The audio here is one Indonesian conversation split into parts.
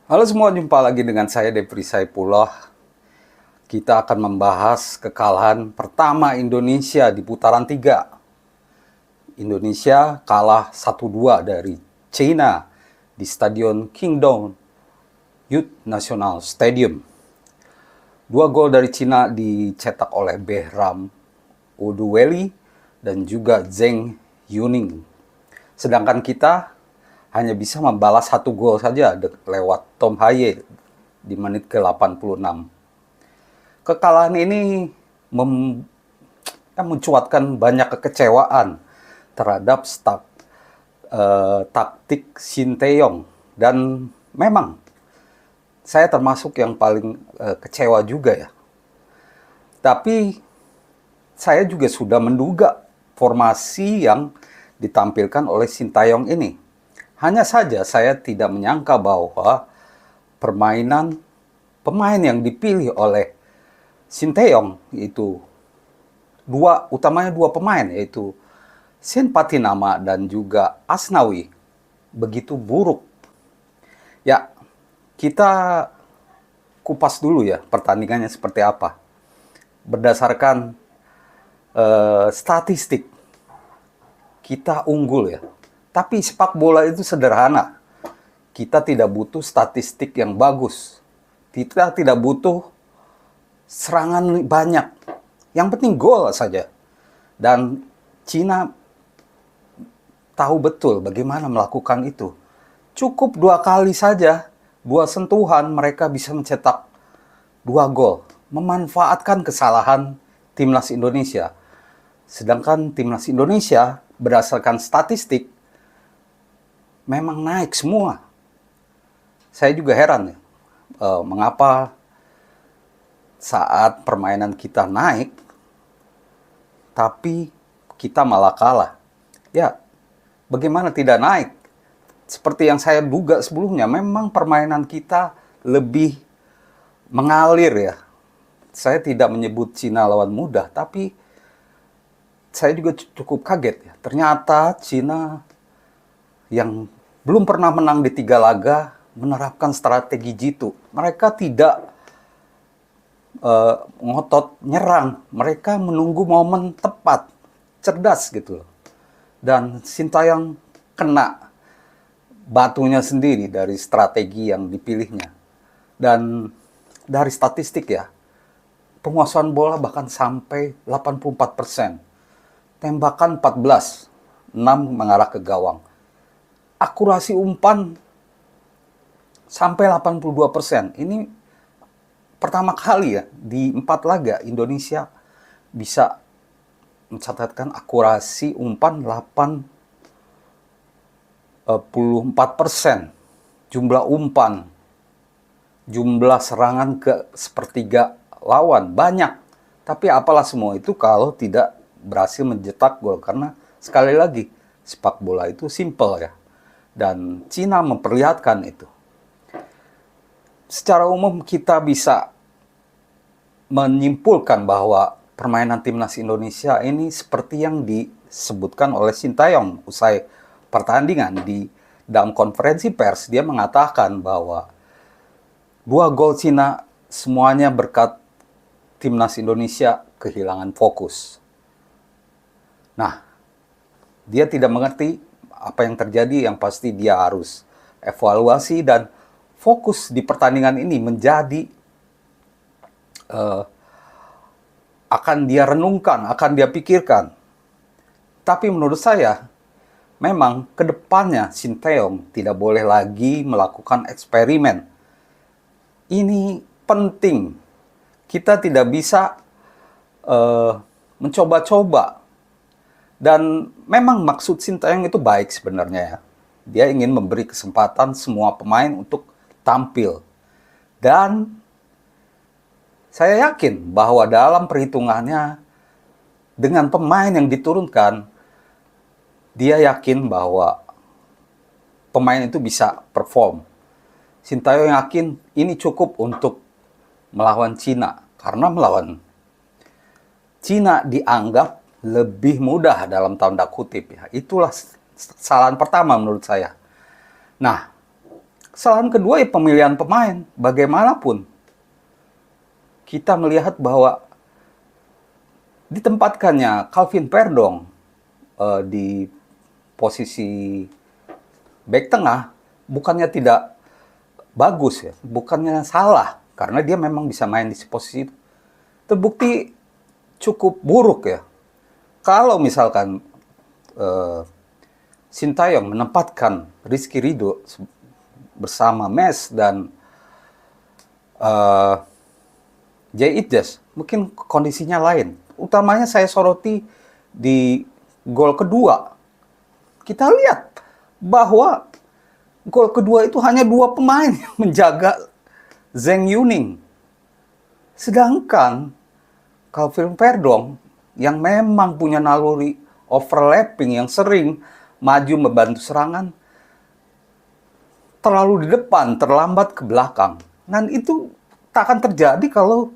Halo semua, jumpa lagi dengan saya Depri Saipullah. Kita akan membahas kekalahan pertama Indonesia di putaran 3. Indonesia kalah 1-2 dari China di Stadion Qingdao Youth National Stadium. 2 gol dari China dicetak oleh Behram Oduweli dan juga Zheng Yuning. Sedangkan kita hanya bisa membalas 1 gol saja lewat Tom Haye di menit ke-86. Kekalahan ini mencuatkan banyak kekecewaan terhadap taktik Sinteyong, dan memang saya termasuk yang paling kecewa juga ya. Tapi saya juga sudah menduga formasi yang ditampilkan oleh Sinteyong ini. Hanya saja saya tidak menyangka bahwa permainan pemain yang dipilih oleh Sinteyong itu utamanya dua pemain, yaitu Sen Patinama dan juga Asnawi, begitu buruk. Ya, kita kupas dulu ya pertandingannya seperti apa. Berdasarkan statistik, kita unggul ya. Tapi sepak bola itu sederhana. Kita tidak butuh statistik yang bagus. Kita tidak butuh serangan banyak. Yang penting gol saja. Dan Cina tahu betul bagaimana melakukan itu. Cukup 2 kali saja, 2 sentuhan mereka bisa mencetak 2 gol. Memanfaatkan kesalahan timnas Indonesia. Sedangkan timnas Indonesia berdasarkan statistik memang naik semua. Saya juga heran ya, mengapa saat permainan kita naik, tapi kita malah kalah. Ya, bagaimana tidak naik? Seperti yang saya duga sebelumnya, memang permainan kita lebih mengalir ya. Saya tidak menyebut Cina lawan mudah, tapi saya juga cukup kaget ya. Ternyata Cina yang belum pernah menang di 3 laga menerapkan strategi jitu. Mereka tidak ngotot nyerang, mereka menunggu momen tepat, cerdas gitu loh. Dan Sintayong kena batunya sendiri dari strategi yang dipilihnya. Dan dari statistik ya, penguasaan bola bahkan sampai 84%. Tembakan 14, 6 mengarah ke gawang. Akurasi umpan sampai 82%. Ini pertama kali ya di 4 laga Indonesia bisa mencatatkan akurasi umpan 84%. Jumlah umpan, jumlah serangan ke sepertiga lawan banyak. Tapi apalah semua itu kalau tidak berhasil mencetak gol, karena sekali lagi sepak bola itu simple ya. Dan Cina memperlihatkan itu. Secara umum kita bisa menyimpulkan bahwa permainan timnas Indonesia ini seperti yang disebutkan oleh Sintayong usai pertandingan. Dalam konferensi pers dia mengatakan bahwa 2 gol Cina semuanya berkat timnas Indonesia kehilangan fokus. Nah, dia tidak mengerti apa yang terjadi, yang pasti dia harus evaluasi dan fokus di pertandingan ini menjadi akan dia renungkan, akan dia pikirkan. Tapi menurut saya, memang kedepannya Sinteyong tidak boleh lagi melakukan eksperimen. Ini penting. Kita tidak bisa mencoba-coba. Dan memang maksud Sinteyong itu baik sebenarnya ya. Dia ingin memberi kesempatan semua pemain untuk tampil. Dan saya yakin bahwa dalam perhitungannya dengan pemain yang diturunkan, dia yakin bahwa pemain itu bisa perform. Sintayong yakin ini cukup untuk melawan Cina, karena melawan Cina dianggap lebih mudah dalam tanda kutip ya. Itulah kesalahan pertama menurut saya. Nah, Kesalahan kedua ya pemilihan pemain. Bagaimanapun kita melihat bahwa ditempatkannya Calvin Verdong di posisi bek tengah bukannya tidak bagus ya, bukannya salah karena dia memang bisa main di posisi itu. Terbukti cukup buruk ya. Kalau misalkan Sintayong menempatkan Rizky Ridho bersama Mes dan Jay Idjes, mungkin kondisinya lain. Utamanya saya soroti di gol kedua. Kita lihat bahwa gol kedua itu hanya 2 pemain yang menjaga Zheng Yuning. Sedangkan Calvin Verdong yang memang punya naluri overlapping yang sering maju membantu serangan, terlalu di depan, terlambat ke belakang. Dan itu tak akan terjadi kalau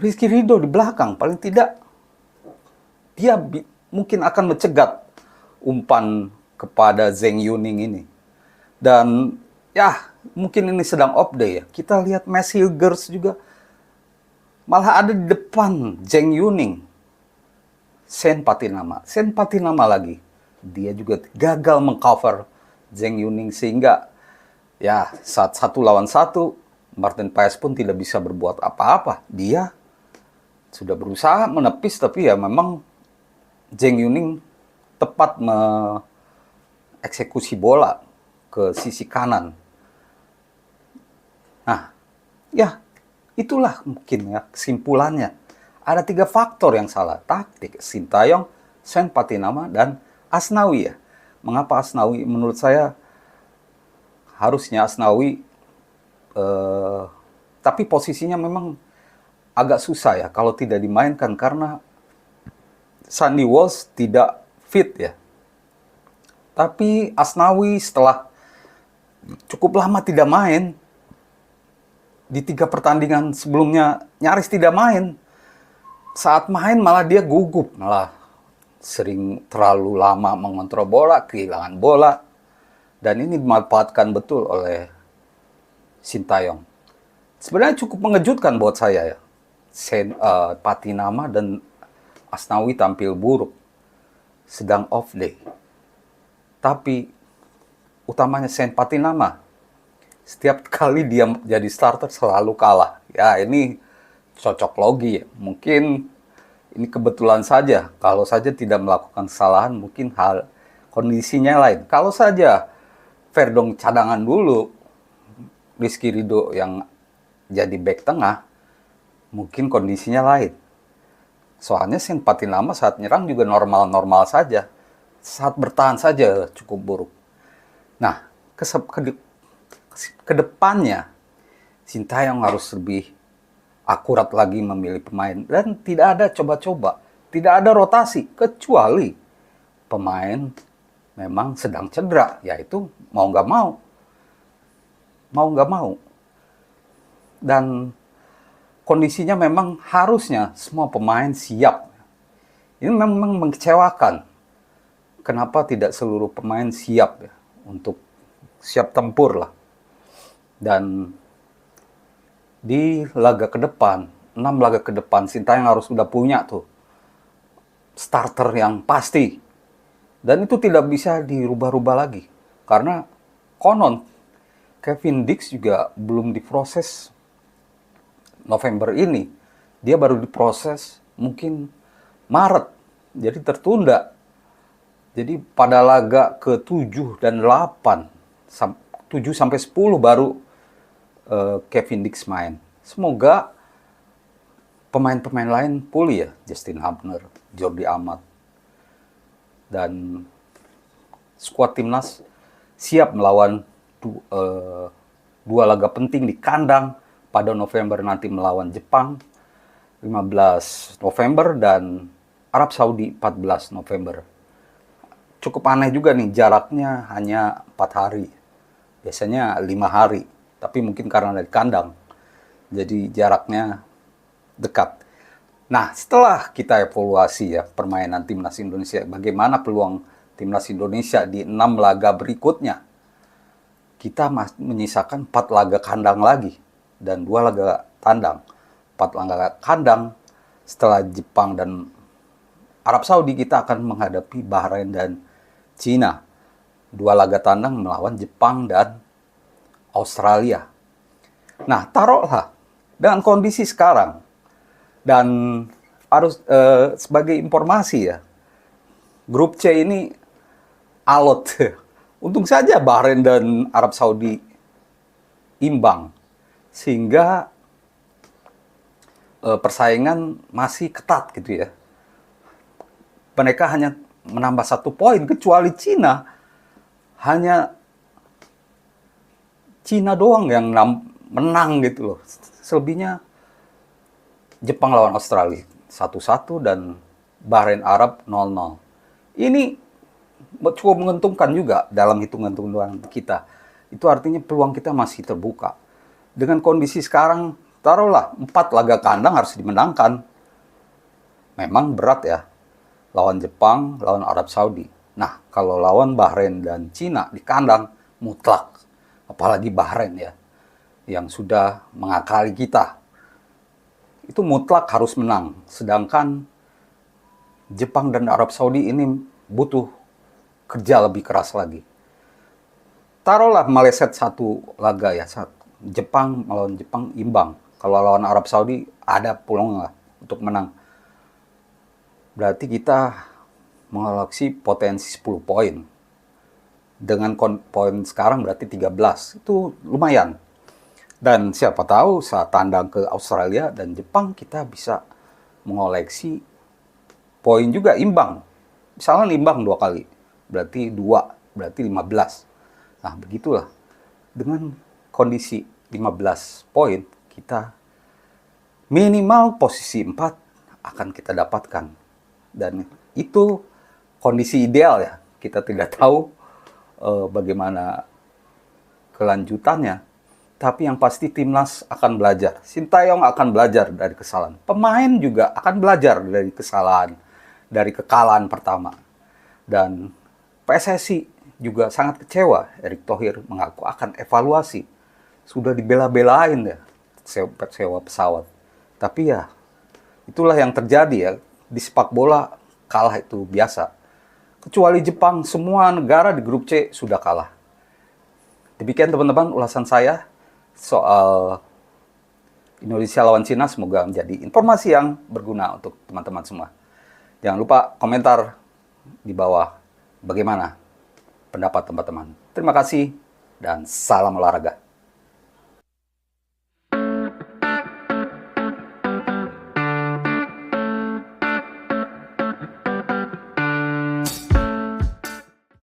Rizky Ridho di belakang. Paling tidak dia mungkin akan mencegat umpan kepada Zheng Yuning ini. Dan ya mungkin ini sedang off day ya. Kita lihat Mads Hilgers juga malah ada di depan Zheng Yuning. Sen Patinama lagi. Dia juga gagal mengcover Zheng Yuning sehingga ya saat 1 lawan 1 Martin Paes pun tidak bisa berbuat apa-apa. Dia sudah berusaha menepis tapi ya memang Zheng Yuning tepat mengeksekusi bola ke sisi kanan. Nah, ya itulah mungkin ya kesimpulannya. Ada 3 faktor yang salah. Taktik, Sintayong, Sen Patinama, dan Asnawi ya. Mengapa Asnawi? Menurut saya harusnya Asnawi, tapi posisinya memang agak susah ya kalau tidak dimainkan karena Sandy Walsh tidak fit ya. Tapi Asnawi setelah cukup lama tidak main, di 3 pertandingan sebelumnya nyaris tidak main. Saat main malah dia gugup, malah sering terlalu lama mengontrol bola, kehilangan bola. Dan ini dimanfaatkan betul oleh Sintayong. Sebenarnya cukup mengejutkan buat saya ya. Patinama dan Asnawi tampil buruk, sedang off day. Tapi utamanya Sen Patinama, setiap kali dia jadi starter selalu kalah. Ya ini cocok logi ya. Mungkin ini kebetulan saja. Kalau saja tidak melakukan kesalahan, mungkin hal kondisinya lain. Kalau saja Verdong cadangan dulu, Rizky Ridho yang jadi bek tengah, mungkin kondisinya lain. Soalnya Sen Patinama saat nyerang juga normal-normal saja. Saat bertahan saja cukup buruk. Nah, ke depannya Sintayong harus lebih akurat lagi memilih pemain. Dan tidak ada coba-coba. Tidak ada rotasi. Kecuali pemain memang sedang cedera. Yaitu mau nggak mau. Mau nggak mau. Dan kondisinya memang harusnya semua pemain siap. Ini memang mengecewakan. Kenapa tidak seluruh pemain siap ya, untuk siap tempur lah. Dan di laga ke depan, 6 laga ke depan, Sintayong harus sudah punya tuh starter yang pasti. Dan itu tidak bisa dirubah-rubah lagi. Karena konon Kevin Dix juga belum diproses November ini. Dia baru diproses mungkin Maret. Jadi tertunda. Jadi pada laga ke-7 dan 8, 7 sampai 10 baru Kevin Dix main. Semoga pemain-pemain lain pulih ya. Justin Hubner, Jordi Amat. Dan skuad timnas siap melawan 2 laga penting di kandang pada November nanti melawan Jepang 15 November dan Arab Saudi 14 November. Cukup aneh juga nih, jaraknya hanya 4 hari. Biasanya 5 hari, tapi mungkin karena dari kandang. Jadi jaraknya dekat. Nah, setelah kita evaluasi ya permainan timnas Indonesia, bagaimana peluang timnas Indonesia di 6 laga berikutnya. kita menyisakan 4 laga kandang lagi dan 2 laga tandang. 4 laga kandang setelah Jepang dan Arab Saudi, kita akan menghadapi Bahrain dan Cina. 2 laga tandang melawan Jepang dan Australia. Nah, taruhlah dengan kondisi sekarang, dan harus sebagai informasi ya, grup C ini alot. Untung saja Bahrain dan Arab Saudi imbang, sehingga persaingan masih ketat gitu ya. Mereka hanya menambah 1 poin, kecuali Cina. Hanya Cina doang yang menang gitu loh. Selebihnya Jepang lawan Australia 1-1 dan Bahrain Arab 0-0. Ini cukup menguntungkan juga dalam hitungan-hitungan kita. Itu artinya peluang kita masih terbuka. Dengan kondisi sekarang, taruhlah 4 laga kandang harus dimenangkan. Memang berat ya, lawan Jepang, lawan Arab Saudi. Nah, kalau lawan Bahrain dan Cina di kandang, mutlak. Apalagi Bahrain ya, yang sudah mengakali kita. Itu mutlak harus menang. Sedangkan Jepang dan Arab Saudi ini butuh kerja lebih keras lagi. Taruhlah meleset 1 laga ya, Jepang melawan Jepang imbang. Kalau lawan Arab Saudi ada peluang lah untuk menang. Berarti kita mengoleksi potensi 10 poin. Dengan poin sekarang berarti 13. Itu lumayan. Dan siapa tahu saat tandang ke Australia dan Jepang kita bisa mengoleksi poin juga imbang. Misalnya imbang 2 kali. Berarti 2, berarti 15. Nah, begitulah. Dengan kondisi 15 poin, kita minimal posisi 4 akan kita dapatkan. Dan itu kondisi ideal ya. Kita tidak tahu bagaimana kelanjutannya. Tapi yang pasti timnas akan belajar. Sintayong akan belajar dari kesalahan. Pemain juga akan belajar dari kesalahan, dari kekalahan pertama. Dan PSSI juga sangat kecewa. Erick Thohir mengaku akan evaluasi. Sudah dibela-belain ya, sewa pesawat. Tapi ya, itulah yang terjadi ya. Di sepak bola, kalah itu biasa. Kecuali Jepang, semua negara di grup C sudah kalah. Demikian teman-teman ulasan saya soal Indonesia lawan Cina. Semoga menjadi informasi yang berguna untuk teman-teman semua. Jangan lupa komentar di bawah bagaimana pendapat teman-teman. Terima kasih dan salam olahraga.